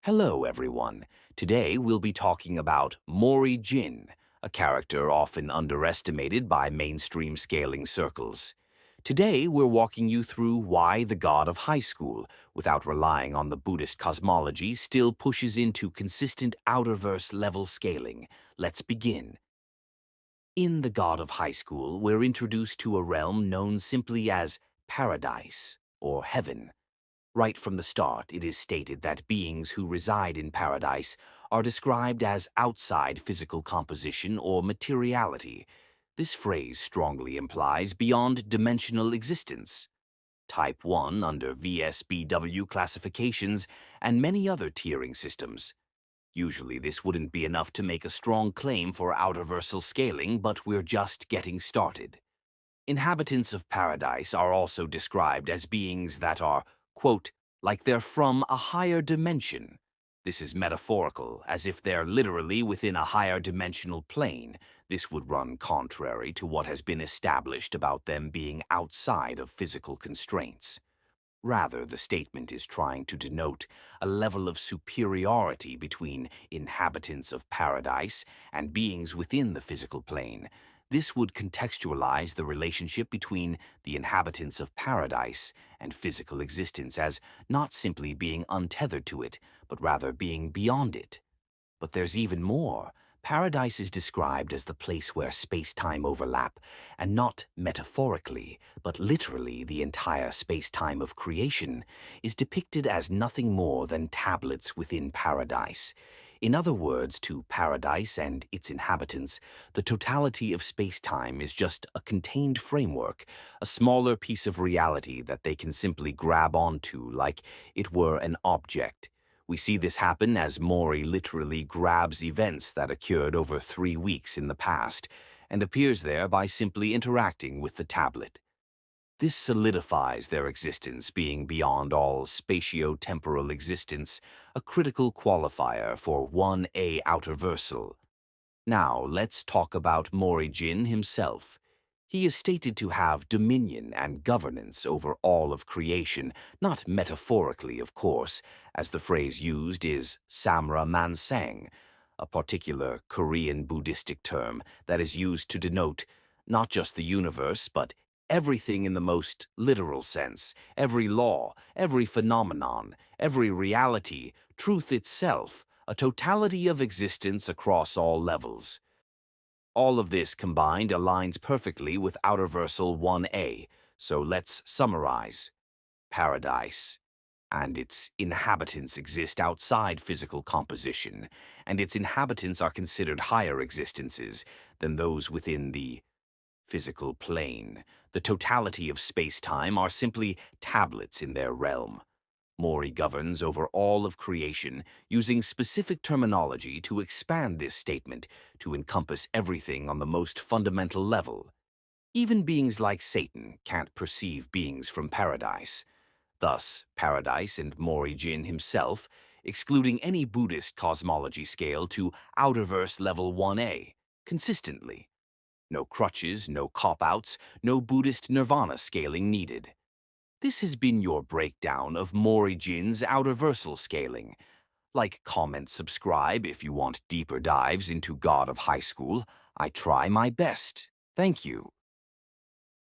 Hello, everyone. Today we'll be talking about Mori Jin, a character often underestimated by mainstream scaling circles. Today we're walking you through why the god of high school, without relying on the Buddhist cosmology, still pushes into consistent outerverse level scaling. Let's begin. In the god of high school, we're introduced to a realm known simply as paradise, or heaven. Right from the start, it is stated that beings who reside in paradise are described as outside physical composition or materiality. This phrase strongly implies beyond dimensional existence. Type 1 under VSBW classifications and many other tiering systems. Usually this wouldn't be enough to make a strong claim for outerversal scaling, but we're just getting started. Inhabitants of paradise are also described as beings that are, quote, like they're from a higher dimension. This is metaphorical, as if they're literally within a higher dimensional plane. This would run contrary to what has been established about them being outside of physical constraints. Rather, the statement is trying to denote a level of superiority between inhabitants of paradise and beings within the physical plane. This would contextualize the relationship between the inhabitants of paradise and physical existence as not simply being untethered to it, but rather being beyond it. But there's even more. Paradise is described as the place where space-time overlap, and not metaphorically, but literally the entire space-time of creation, is depicted as nothing more than tablets within paradise. In other words, to paradise and its inhabitants, the totality of space-time is just a contained framework, a smaller piece of reality that they can simply grab onto like it were an object. We see this happen as Mori literally grabs events that occurred over 3 weeks in the past and appears there by simply interacting with the tablet. This solidifies their existence being beyond all spatio-temporal existence, a critical qualifier for 1A Outerversal. Now, let's talk about Morijin himself. He is stated to have dominion and governance over all of creation, not metaphorically, of course, as the phrase used is Samra Mansang, a particular Korean Buddhistic term that is used to denote not just the universe, but everything in the most literal sense, every law, every phenomenon, every reality, truth itself, a totality of existence across all levels. All of this combined aligns perfectly with Outerversal 1A, so let's summarize. Paradise and its inhabitants exist outside physical composition, and its inhabitants are considered higher existences than those within the physical plane. The totality of space-time are simply tablets in their realm. Mori governs over all of creation, using specific terminology to expand this statement to encompass everything on the most fundamental level. Even beings like Satan can't perceive beings from paradise. Thus, paradise and Mori Jin himself, excluding any Buddhist cosmology scale to Outerverse level 1A, consistently. No crutches, no cop-outs, no Buddhist Nirvana scaling needed. This has been your breakdown of Mori Jin's Outerversal scaling. Like, comment, subscribe if you want deeper dives into God of High School. I try my best. Thank you.